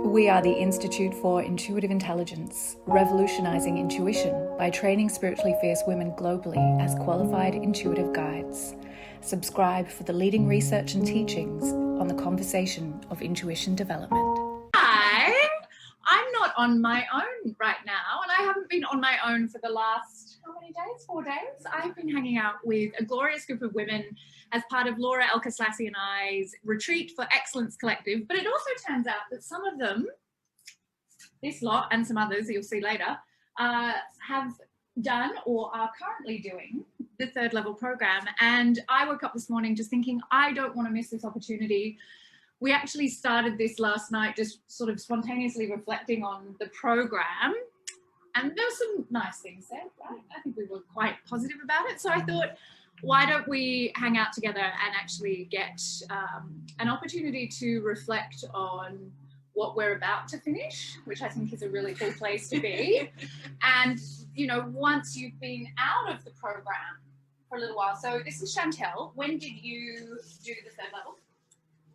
We are the Institute for Intuitive Intelligence, revolutionizing intuition by training spiritually fierce women globally as qualified intuitive guides. Subscribe for the leading research and teachings on the conversation of intuition development. Hi, I'm not on my own right now, and I haven't been on my own for the last, how many days? 4 days? I've been hanging out with a glorious group of women as part of Lara, Elka-Slassie and I's Retreat for Excellence Collective, but it also turns out that some of them, this lot and some others you'll see later, have done or are currently doing the third level program. And I woke up this morning just thinking, I don't want to miss this opportunity. We actually started this last night, just sort of spontaneously reflecting on the program. And there were some nice things said, right? I think we were quite positive about it. So I thought, why don't we hang out together and actually get an opportunity to reflect on what we're about to finish, which I think is a really cool place to be. And, you know, once you've been out of the program for a little while. So this is Chantelle. When did you do the third level?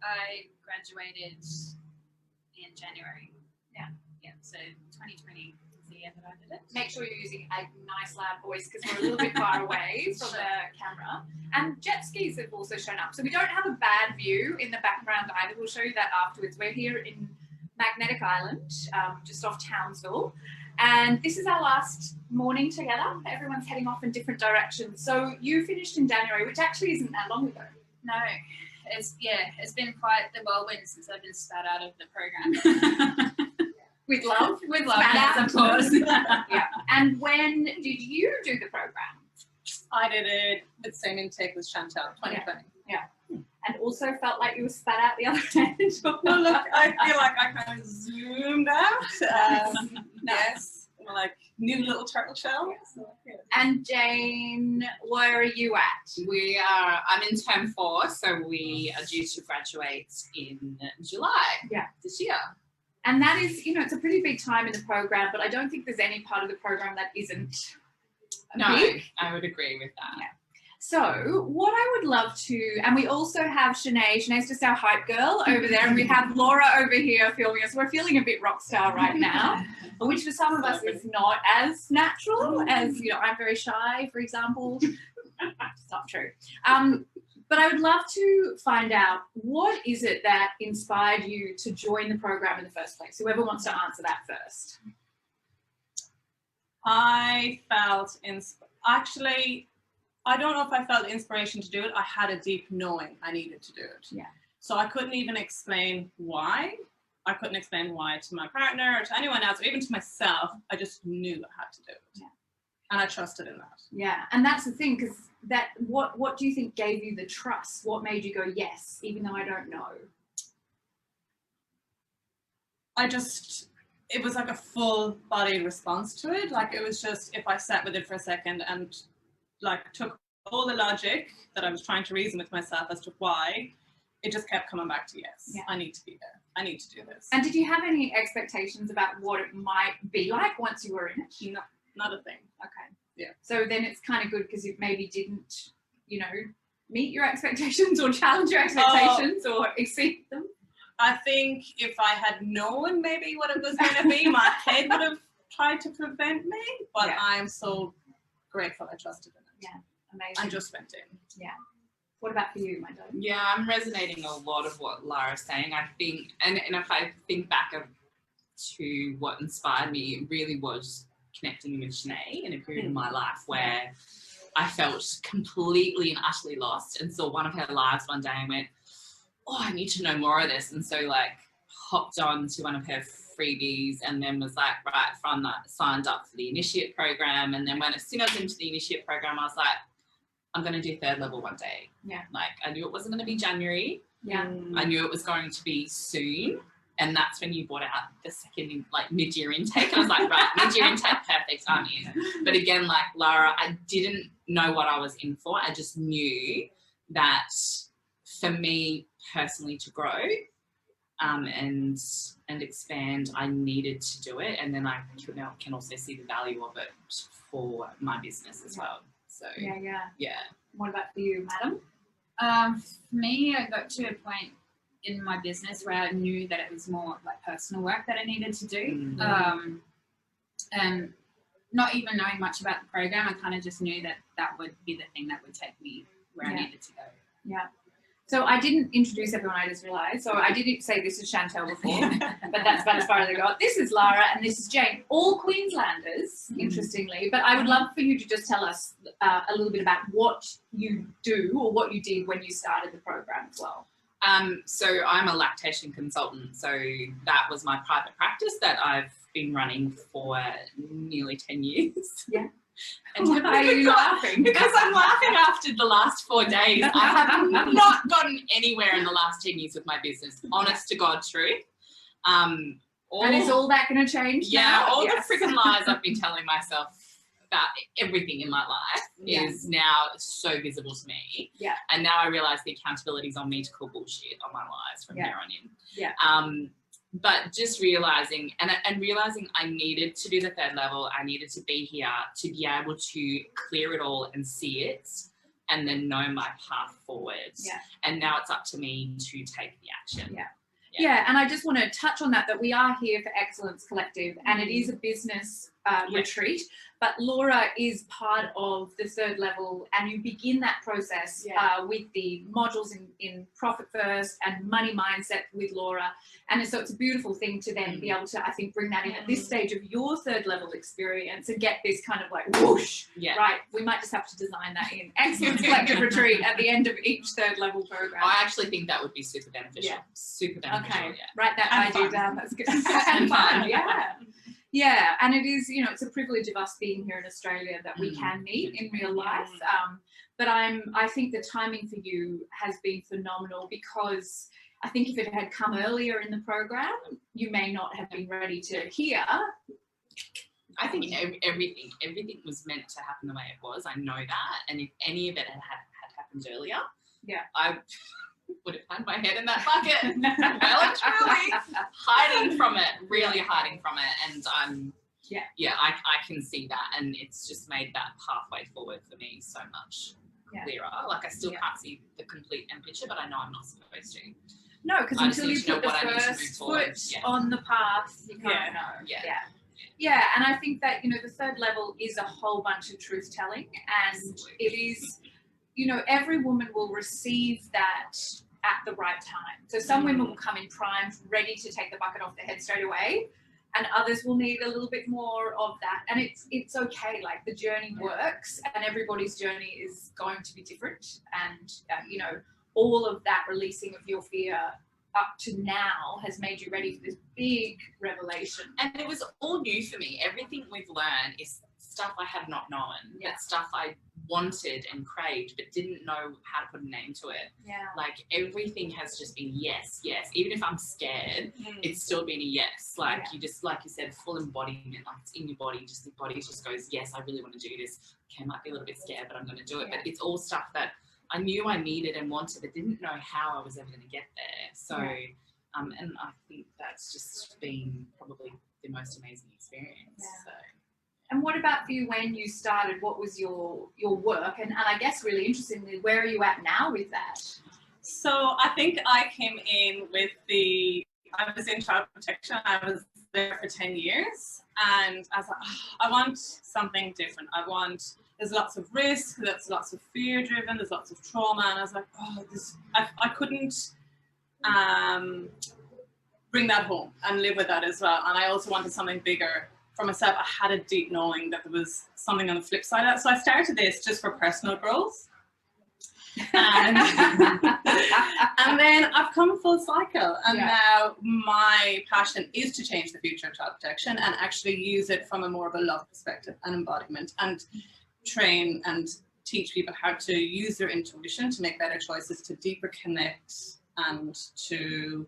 I graduated in January. Yeah, so 2020 is the year that I did it. Make sure you're using a nice loud voice because we're a little bit far away from the camera. And jet skis have also shown up. So we don't have a bad view in the background either. We'll show you that afterwards. We're here in Magnetic Island, just off Townsville. And this is our last morning together. Everyone's heading off in different directions. So you finished in January, which actually isn't that long ago. No. It's been quite the whirlwind since I've been spat out of the program. With love? With love, yes, of course. Yeah. And when did you do the program? I did it with the same intake with Chantelle, 2020. Yeah. And also felt like you were spat out the other end. Well, look, I feel like I kind of zoomed out. Yes, like new little turtle shell. So, yeah. And Jayne, where are you at? I'm in term 4, so we are due to graduate in July this year. And that is, you know, it's a pretty big time in the program, but I don't think there's any part of the program that isn't big. I would agree with that. Yeah. So what I would love to, and we also have Shanae. Shanae's just our hype girl over there, and we have Lara over here filming us. We're feeling a bit rock star right now, which for some of us is not as natural as, you know, I'm very shy, for example. It's not true. But I would love to find out, what is it that inspired you to join the program in the first place? Whoever wants to answer that first. I felt, actually, I don't know if I felt inspiration to do it. I had a deep knowing I needed to do it. Yeah. So I couldn't even explain why. I couldn't explain why to my partner or to anyone else, or even to myself. I just knew I had to do it. Yeah. And I trusted in that. Yeah, and that's the thing, because that what do you think gave you the trust? What made you go yes, even though I don't know? It was like a full body response to it. Like, it was just, if I sat with it for a second and like took all the logic that I was trying to reason with myself as to why, it just kept coming back to yes. Yeah. I need to be there. I need to do this. And did you have any expectations about what it might be like once you were in it? No, not a thing. Okay. Yeah. So then it's kind of good because it maybe didn't, you know, meet your expectations or challenge your expectations or exceed them. I think if I had known maybe what it was going to be, my head would have tried to prevent me. But yeah. I am so grateful I trusted in it. Yeah, amazing. I just went in. Yeah. What about for you, my darling? Yeah, I'm resonating a lot of what Lara's saying. I think, and if I think back to what inspired me, it really was connecting with Shanae in a period of my life where I felt completely and utterly lost, and saw one of her lives one day and went, oh, I need to know more of this. And so like hopped on to one of her freebies, and then was like, right, from that, signed up for the initiate program. And then as soon as I was into the initiate program, I was like, I'm going to do third level one day. Yeah. Like, I knew it wasn't going to be January. Yeah. I knew it was going to be soon. And that's when you brought out the second, like, mid-year intake. And I was like, right, mid-year intake, perfect, I'm in. But again, like Lara, I didn't know what I was in for. I just knew that for me personally to grow and expand, I needed to do it. And then I can also see the value of it for my business as well. So yeah. Yeah. What about for you, madam? For me, I got to a point in my business where I knew that it was more like personal work that I needed to do. And not even knowing much about the program, I kind of just knew that that would be the thing that would take me where I needed to go. Yeah. So I didn't introduce everyone, I just realised. So I didn't say this is Chantelle before, but that's about as far as I got. This is Lara and this is Jayne, all Queenslanders, interestingly. But I would love for you to just tell us a little bit about what you do or what you did when you started the program as well. So I'm a lactation consultant. So that was my private practice that I've been running for nearly 10 years. Yeah. And why are you laughing? Because I'm laughing after the last 4 days. I have not gotten anywhere in the last 10 years with my business. Honest to God, truth. And is all that going to change now? All the freaking lies I've been telling myself about everything in my life is now so visible to me. Yeah. And now I realise the accountability is on me to call bullshit on my lies from here on in. Yeah. But just realising and realising I needed to do the third level, I needed to be here to be able to clear it all and see it and then know my path forward. Yeah. And now it's up to me to take the action. Yeah, and I just want to touch on that we are here for Excellence Collective and it is a business retreat, but Lara is part of the third level and you begin that process with the modules in Profit First and Money Mindset with Lara. And so it's a beautiful thing to then be able to, I think, bring that in at this stage of your third level experience and get this kind of like whoosh, right? We might just have to design that in Excellence Collective Retreat at the end of each third level program. I actually think that would be super beneficial. Super beneficial. Okay, write that idea down. That's good. And fun, yeah, and it is, you know, it's a privilege of us being here in Australia that we can meet in real life. But I think the timing for you has been phenomenal because I think if it had come earlier in the program, you may not have been ready to hear. I think everything was meant to happen the way it was. I know that, and if any of it had happened earlier, I would have had my head in that bucket. Well and truly hiding from it, really hiding from it. And I can see that. And it's just made that pathway forward for me so much clearer. Like I still can't see the complete end picture, but I know I'm not supposed to. No, because until you put the first foot on the path, you can't know. Yeah, and I think that, you know, the third level is a whole bunch of truth telling and it is, you know, every woman will receive that at the right time. So some women will come in primed, ready to take the bucket off their head straight away, and others will need a little bit more of that. And it's okay, like the journey works and everybody's journey is going to be different. And, you know, all of that releasing of your fear up to now has made you ready for this big revelation. And it was all new for me. Everything we've learned is stuff I had not known, but stuff I wanted and craved but didn't know how to put a name to it. Like everything has just been yes. Even if I'm scared, it's still been a yes. Like you just, like you said, full embodiment, like it's in your body, just the body just goes, yes, I really want to do this. Okay, I might be a little bit scared, but I'm going to do it. But it's all stuff that I knew I needed and wanted, but didn't know how I was ever going to get there. So, and I think that's just been probably the most amazing experience. So. And what about for you when you started? What was your work? And I guess really interestingly, where are you at now with that? So I think I came in with I was in child protection. I was there for 10 years and I was like, I want something different. There's lots of risk, there's lots of fear driven, there's lots of trauma. And I was like, I couldn't bring that home and live with that as well. And I also wanted something bigger for myself. I had a deep knowing that there was something on the flip side of that. So I started this just for personal growth. And, and then I've come full cycle. And now my passion is to change the future of child protection and actually use it from a more of a love perspective and embodiment and train and teach people how to use their intuition to make better choices, to deeper connect and to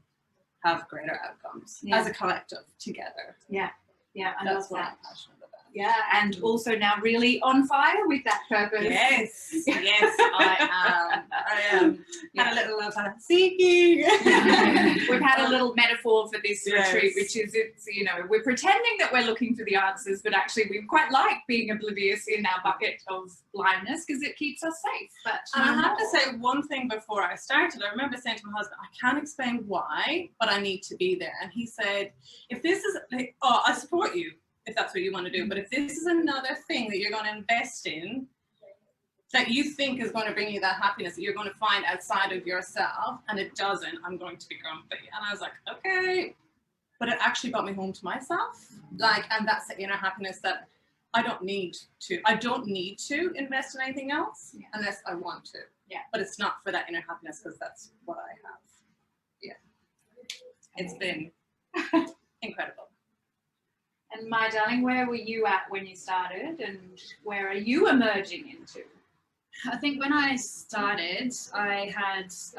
have greater outcomes as a collective together. Yeah, I That's love what that. I'm passionate about. Yeah, and also now really on fire with that purpose. Yes, I am. Had a little kind of seeking. We've had a little metaphor for this Yes. retreat, which is we're pretending that we're looking for the answers, but actually we quite like being oblivious in our bucket of blindness because it keeps us safe. But And I have to say one thing before I started. I remember saying to my husband, I can't explain why, but I need to be there. And he said, if this is, like, oh, I support you if that's what you want to do, but if this is another thing that you're going to invest in, that you think is going to bring you that happiness that you're going to find outside of yourself, and it doesn't, I'm going to be grumpy. And I was like, okay. But it actually brought me home to myself. And that's the inner happiness that I don't need to invest in anything else unless I want to. Yeah. But it's not for that inner happiness because that's what I have. Yeah. It's been incredible. And my darling, where were you at when you started, and where are you emerging into? I think when I started, I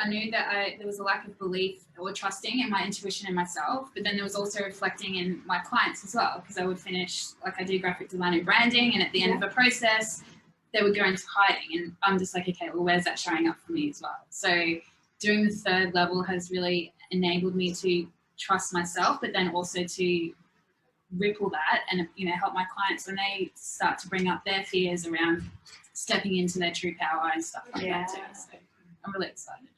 knew that there was a lack of belief or trusting in my intuition and myself, but then there was also reflecting in my clients as well, because I would finish, I do graphic design and branding, and at the end of a process, they would go into hiding, and I'm just like, okay, well, where's that showing up for me as well? So doing the third level has really enabled me to trust myself, but then also to ripple that and help my clients when they start to bring up their fears around stepping into their true power and stuff like that too. So I'm really excited.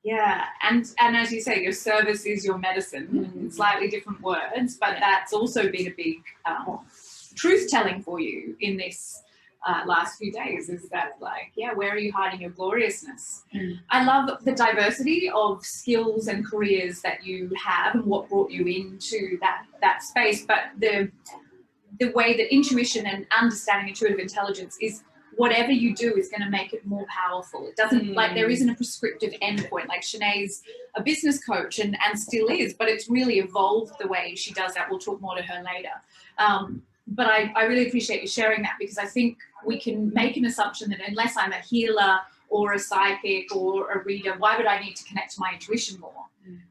Yeah, and as you say, your service is your medicine in slightly different words, but that's also been a big truth telling for you in this last few days, is that where are you hiding your gloriousness? I love the diversity of skills and careers that you have and what brought you into that space, but the way that intuition and understanding intuitive intelligence is, whatever you do is going to make it more powerful. It doesn't, there isn't a prescriptive endpoint. Shanae's a business coach and still is, but it's really evolved the way she does that. We'll talk more to her later. But I really appreciate you sharing that, because I think we can make an assumption that unless I'm a healer or a psychic or a reader, why would I need to connect to my intuition more?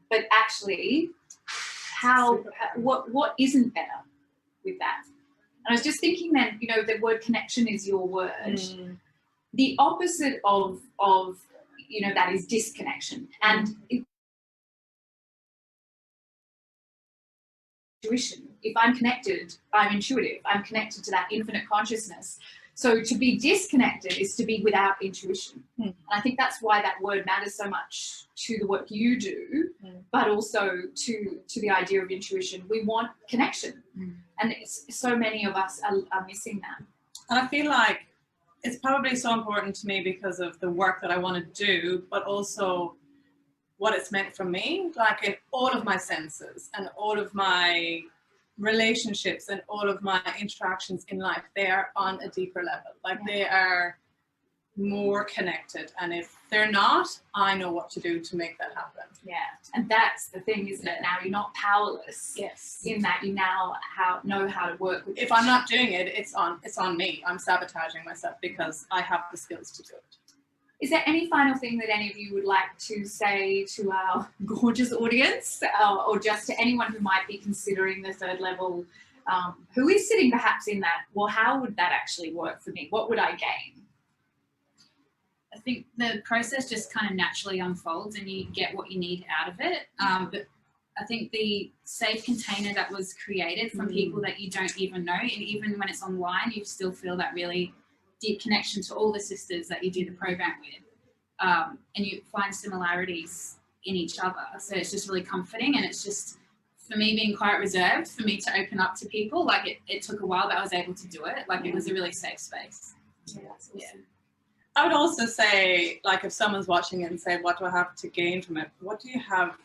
But actually, what isn't better with that? And I was just thinking then, the word connection is your word. The opposite of that is disconnection. And intuition. If I'm connected, I'm intuitive. I'm connected to that infinite consciousness. So to be disconnected is to be without intuition. And I think that's why that word matters so much to the work you do, but also to the idea of intuition. We want connection. And so many of us are missing that. And I feel like it's probably so important to me because of the work that I want to do, but also what it's meant for me, in all of my senses and all of my relationships and all of my interactions in life, they are on a deeper level. They are more connected. And if they're not, I know what to do to make that happen. Yeah. And that's the thing, isn't it? Now you're not powerless. Yes. In that you now know how to work with it. If I'm not doing it, it's on me. I'm sabotaging myself because I have the skills to do it. Is there any final thing that any of you would like to say to our gorgeous audience, or just to anyone who might be considering the third level, who is sitting perhaps in that, well, how would that actually work for me? What would I gain? I think the process just kind of naturally unfolds and you get what you need out of it. But I think the safe container that was created from people that you don't even know, and even when it's online, you still feel that really deep connection to all the sisters that you do the program with, and you find similarities in each other. So it's just really comforting, and it's just, for me, being quite reserved, for me to open up to people, it took a while, but I was able to do it. It was a really safe space. Yeah, that's awesome. I would also say, if someone's watching it and say, what do I have to gain from it? What do you have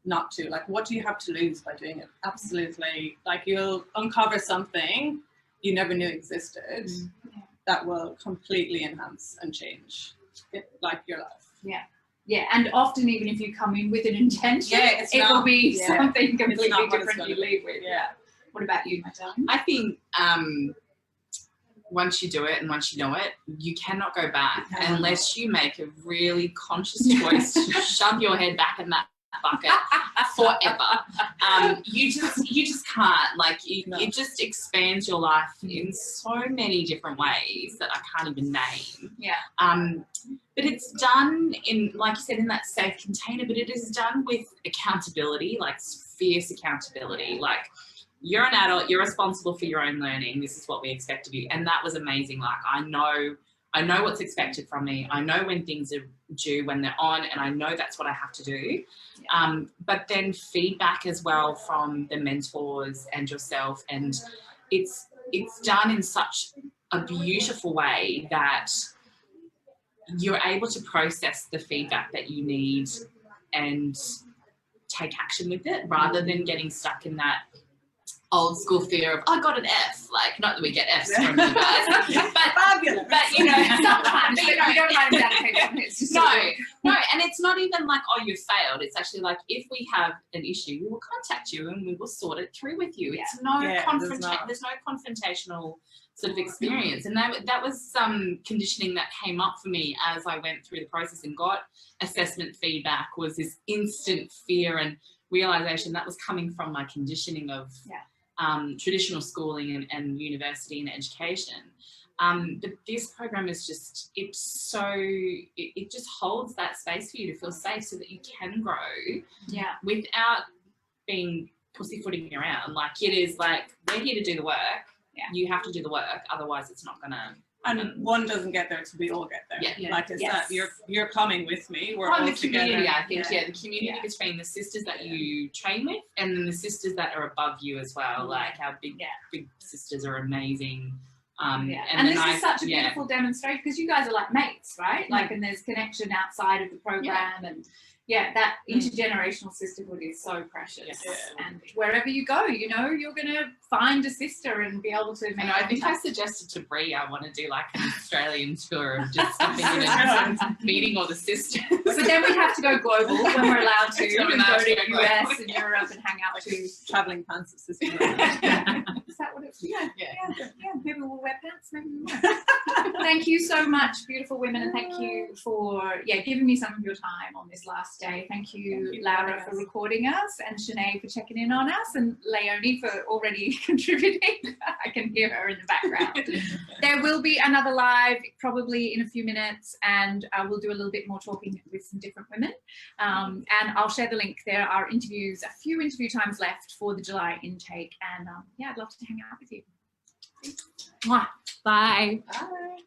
not to? What do you have to lose by doing it? Absolutely. You'll uncover something you never knew existed that will completely enhance and change your life. Yeah. Yeah, and often even if you come in with an intention, will be something completely different you leave with. Yeah. What about you, my darling? I think once you do it and once you know it, you cannot go back unless you make a really conscious choice to shove your head back in that bucket forever. You just can't, like, it just expands your life in so many different ways that I can't even name. Yeah. But it's done in, like you said, in that safe container, but it is done with accountability, like fierce accountability. Like, you're an adult, you're responsible for your own learning. This is what we expect of you. And that was amazing. Like, I know what's expected from me. I know when things are due, when they're on, and I know that's what I have to do. Yeah. But then feedback as well from the mentors and yourself. And it's done in such a beautiful way that you're able to process the feedback that you need and take action with it, rather than getting stuck in that old school fear of, I got an F. Like, not that we get Fs from you guys, but fabulous. But you know, sometimes we don't write them down on paper. It's just no, and it's not even like, oh, you failed. It's actually like, if we have an issue, we will contact you and we will sort it through with you. It's there's no confrontational sort of experience, and that was some conditioning that came up for me as I went through the process and got assessment feedback. Was this instant fear and realization that was coming from my conditioning of traditional schooling and university and education. But this program is just, it just holds that space for you to feel safe so that you can grow without being pussyfooting around. Like, it is like, we're here to do the work. Yeah. You have to do the work, otherwise it's not going to. And one doesn't get there until we all get there. Yeah. Like, it's that you're coming with me. We're all the community, together. I think, the community between the sisters that you train with and then the sisters that are above you as well. Like, our big sisters are amazing. And this is such a beautiful demonstration, because you guys are like mates, right? Like, and there's connection outside of the program, and that intergenerational sisterhood is so precious. And wherever you go, you know, you're going to find a sister and be able to make I think I suggested to Brie I want to do like an Australian tour of just stopping in and meeting all the sisters. But then we have to go global when we're allowed to, and go to the US and Europe and hang out too. Traveling pants of sisters. Is that what it's? Yeah. Maybe we'll wear pants. Maybe we won't. Thank you so much, beautiful women, and thank you for giving me some of your time on this last day. Thank you, Lara, for recording us, and Sinead for checking in on us, and Leonie for already contributing. I can hear her in the background. There will be another live probably in a few minutes, and we'll do a little bit more talking with some different women, and I'll share the link. There are interviews, a few interview times left for the July intake, and I'd love to hang out with you. Mwah. Bye. Bye.